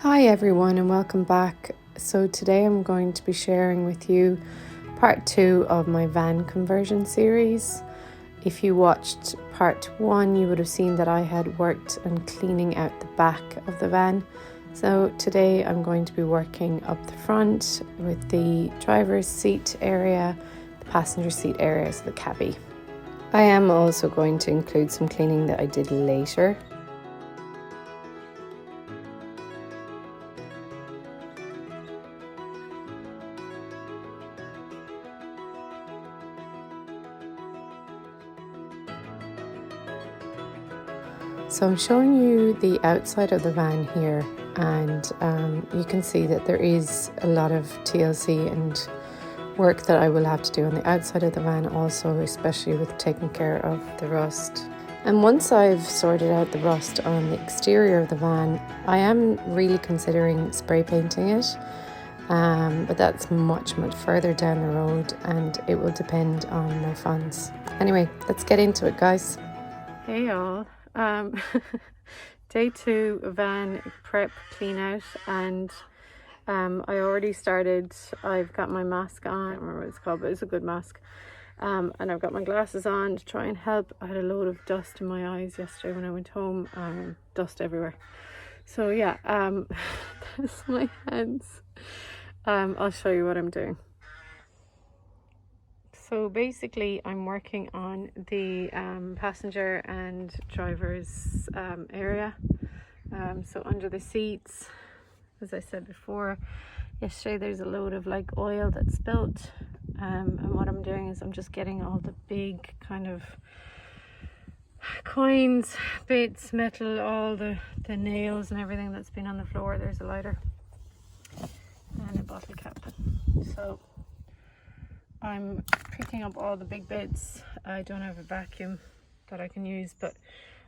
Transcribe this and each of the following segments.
Hi everyone and welcome back. So today I'm going to be sharing with you part 2 of my van conversion series. If you watched part 1, you would have seen that I had worked on cleaning out the back of the van. So today I'm going to be working up the front with the driver's seat area, the passenger seat area, so the cabbie. I am also going to include some cleaning that I did later. So I'm showing you the outside of the van here, and you can see that there is a lot of TLC and work that I will have to do on the outside of the van also, especially with taking care of the rust. And once I've sorted out the rust on the exterior of the van, I am really considering spray painting it, but that's much further down the road and it will depend on my funds. Anyway, let's get into it, guys. Hey y'all. Day 2 van prep clean out, and I already started. I've got my mask on. I don't remember what it's called, but it's a good mask. And I've got my glasses on to try and help. I had a load of dust in my eyes yesterday when I went home, dust everywhere. So yeah, that's my hands. I'll show you what I'm doing. So basically I'm working on the passenger and driver's area. So under the seats, as I said before, yesterday there's a load of like oil that's spilt. And what I'm doing is I'm just getting all the big kind of coins, bits, metal, all the nails and everything that's been on the floor. There's a lighter and a bottle cap. So I'm picking up all the big bits. I don't have a vacuum that I can use, but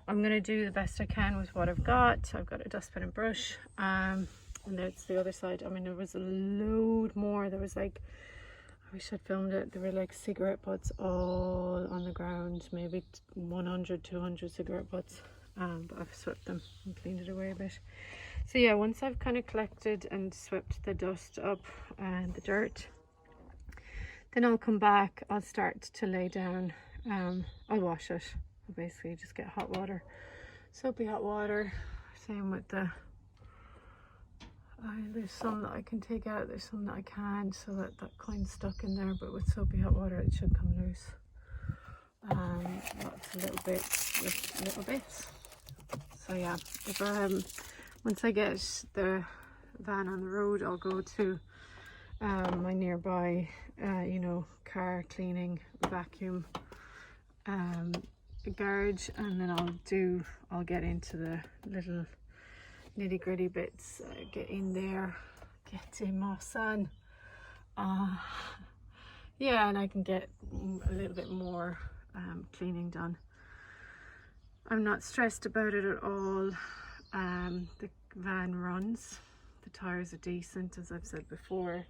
I'm going to do the best I can with what I've got. I've got a dustbin and brush, and that's the other side. I mean, there was a load more. There was like, I wish I'd filmed it. There were like cigarette butts all on the ground, maybe 100, 200 cigarette butts. But I've swept them and cleaned it away a bit. So yeah, once I've kind of collected and swept the dust up and the dirt, then I'll come back, I'll start to lay down, I'll wash it. I'll basically just get hot water, soapy hot water. Same with the, there's some that I can take out, there's some that I can't, so that coin's stuck in there, but with soapy hot water it should come loose. Lots of little bits with little bits. So yeah, if once I get the van on the road, I'll go to my nearby car cleaning vacuum garage, and then I'll get into the little nitty-gritty bits, get in there, get in my sun, yeah, and I can get a little bit more cleaning done. I'm not stressed about it at all. The van runs, the tires are decent, as I've said before,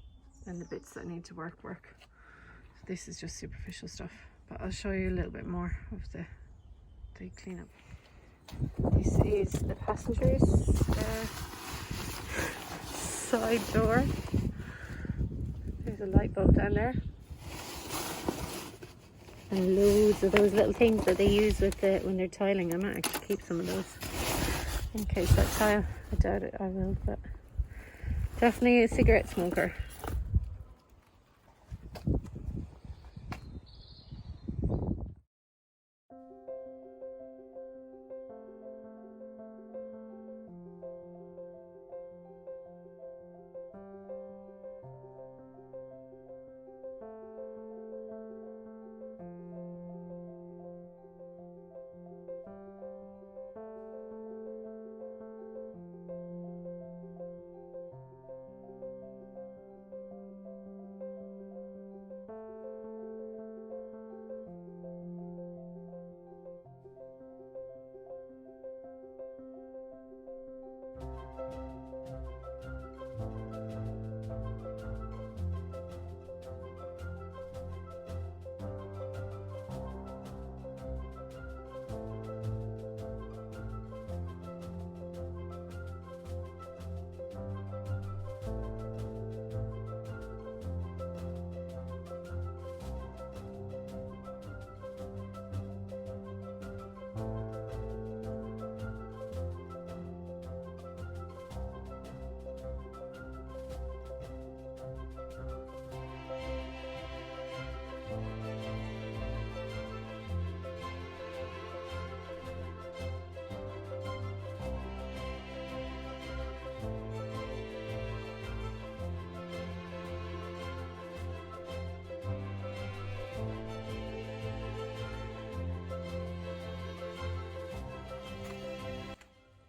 and the bits that need to work. So this is just superficial stuff, but I'll show you a little bit more of the cleanup. This is the passenger's side door. There's a light bulb down there, and loads of those little things that they use with when they're tiling. I might actually keep some of those in case I tile. I doubt it, I will, but definitely a cigarette smoker.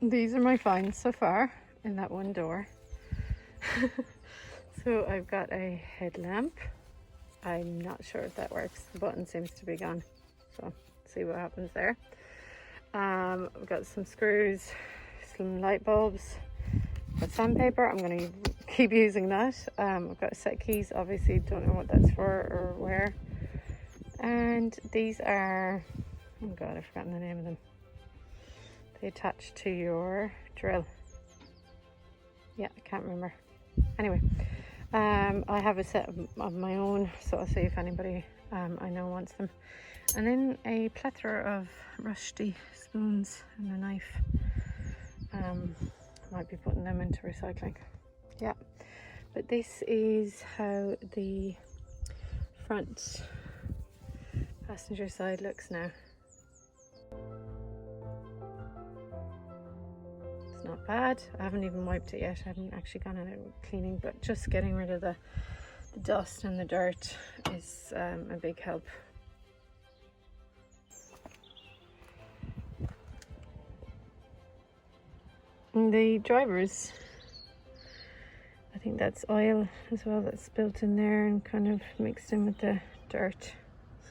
These are my finds so far in that one door. So I've got a headlamp. I'm not sure if that works. The button seems to be gone. So see what happens there. I've got some screws, some light bulbs, got sandpaper. I'm going to keep using that. I've got set keys, obviously don't know what that's for or where. And these are, oh god, I've forgotten the name of them. They attach to your drill. Yeah, I can't remember. Anyway, I have a set of my own, so I'll see if anybody I know wants them. And then a plethora of rusty spoons and a knife. Might be putting them into recycling. Yeah, but this is how the front passenger side looks now. It's not bad. I haven't even wiped it yet. I haven't actually gone in it cleaning, but just getting rid of the dust and the dirt is a big help. And the drivers, I think that's oil as well that's spilt in there and kind of mixed in with the dirt.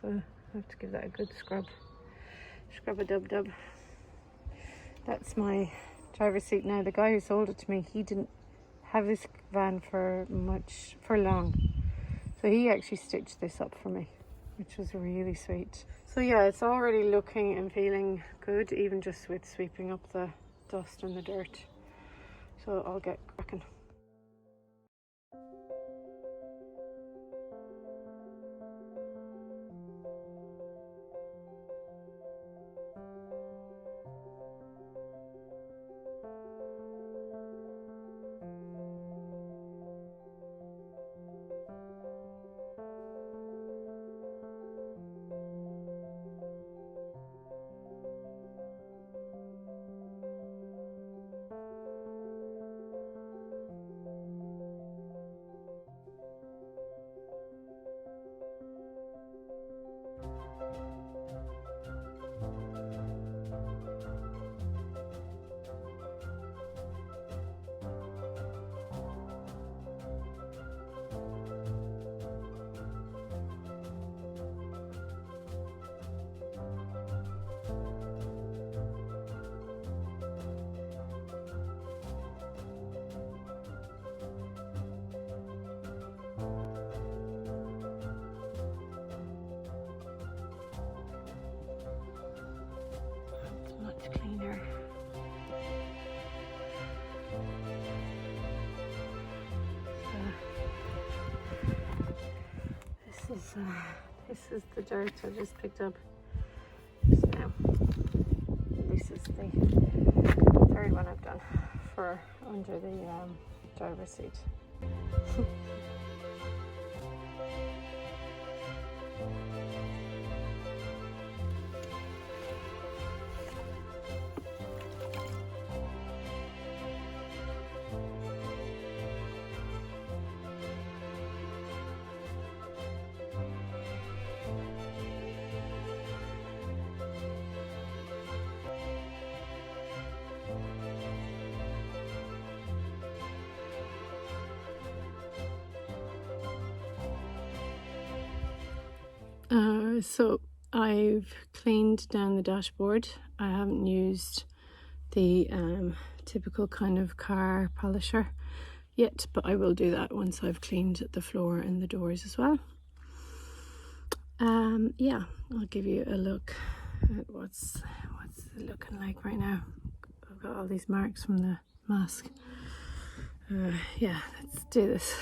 So I have to give that a good scrub. Scrub a dub dub. That's my driver's seat now. The guy who sold it to me, he didn't have this van for long. So he actually stitched this up for me, which was really sweet. So yeah, it's already looking and feeling good, even just with sweeping up the dust and the dirt. So I'll get cracking. Cleaner. This is the dirt I just picked up just now. This is the third one I've done for under the driver's seat. So I've cleaned down the dashboard. I haven't used the typical kind of car polisher yet, but I will do that once I've cleaned the floor and the doors as well. Yeah, I'll give you a look at what's it looking like right now. I've got all these marks from the mask. Yeah, let's do this.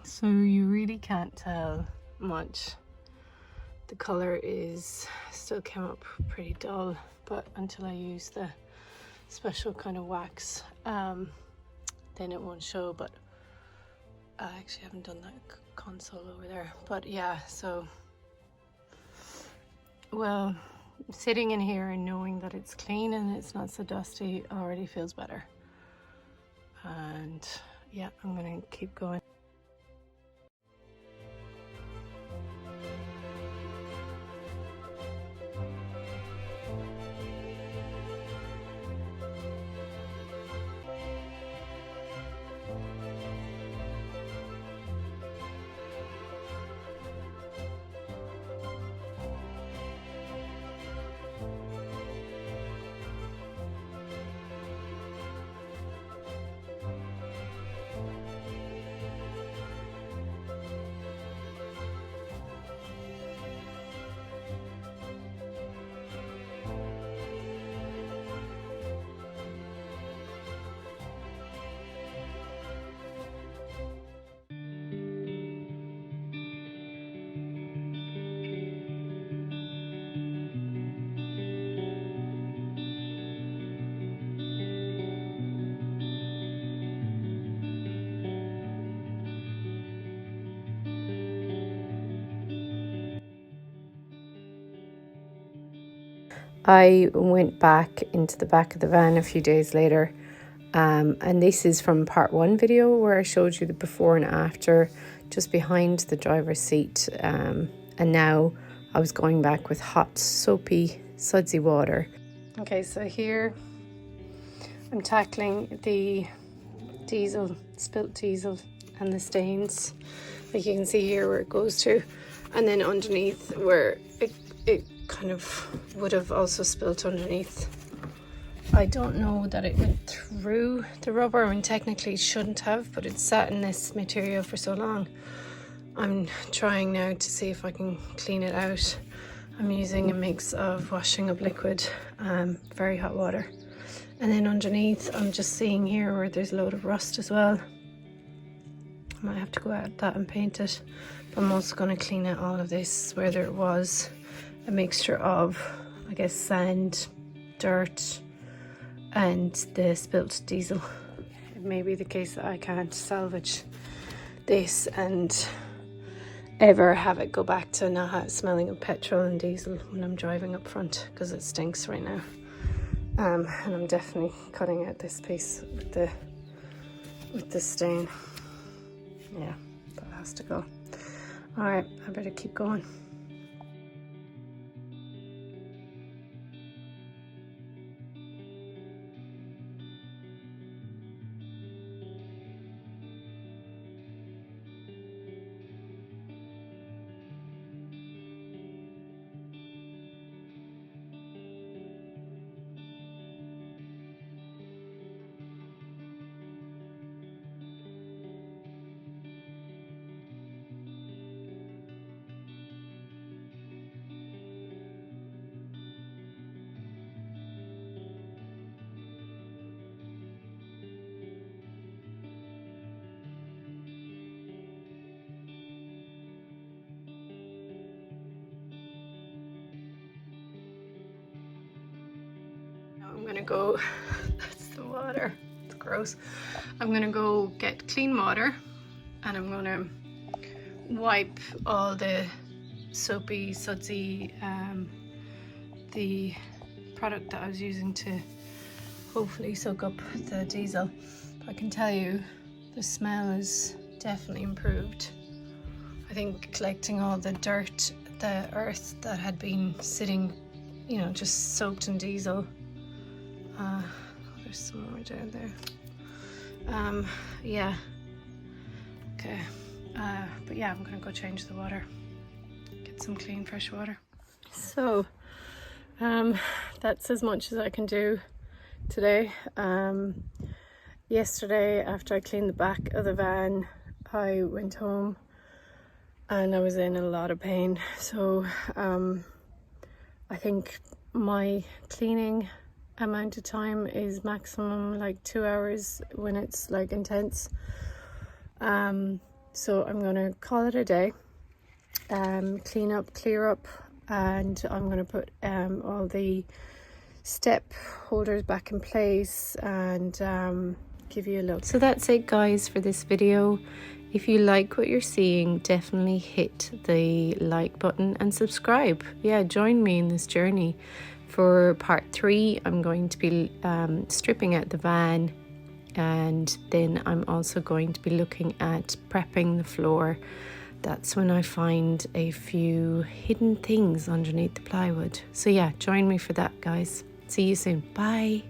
So you really can't tell much. The colour is still came up pretty dull, but until I use the special kind of wax, then it won't show. But I actually haven't done that console over there. But yeah, so well, sitting in here and knowing that it's clean and it's not so dusty already feels better. And yeah, I'm gonna keep going. I went back into the back of the van a few days later, and this is from part 1 video where I showed you the before and after just behind the driver's seat, and now I was going back with hot, soapy, sudsy water. Okay, so here I'm tackling the diesel, spilt diesel and the stains. Like you can see here where it goes to, and then underneath where it kind of would have also spilt underneath. I don't know that it went through the rubber. I mean, technically it shouldn't have, but it's sat in this material for so long. I'm trying now to see if I can clean it out. I'm using a mix of washing up liquid, very hot water. And then underneath, I'm just seeing here where there's a load of rust as well. I might have to go out that and paint it. But I'm also going to clean out all of this where there was a mixture of, I guess, sand, dirt, and the spilt diesel. It may be the case that I can't salvage this and ever have it go back to not smelling of petrol and diesel when I'm driving up front, because it stinks right now. And I'm definitely cutting out this piece with the stain. Yeah, that has to go. All right, I better keep going. I'm gonna go, that's the water, it's gross. I'm gonna go get clean water and I'm gonna wipe all the soapy, sudsy, the product that I was using to hopefully soak up the diesel. But I can tell you the smell is definitely improved. I think collecting all the dirt, the earth that had been sitting, you know, just soaked in diesel. There's some more down there. Yeah. Okay. But yeah, I'm gonna go change the water. Get some clean, fresh water. So, that's as much as I can do today. Yesterday, after I cleaned the back of the van, I went home and I was in a lot of pain. So, I think my cleaning amount of time is maximum like 2 hours when it's like intense. So I'm gonna call it a day, clean up, clear up, and I'm gonna put all the step holders back in place and give you a look. So that's it, guys, for this video. If you like what you're seeing, definitely hit the like button and subscribe. Yeah, join me in this journey. For part 3, I'm going to be stripping out the van, and then I'm also going to be looking at prepping the floor. That's when I find a few hidden things underneath the plywood. So yeah, join me for that, guys. See you soon. Bye.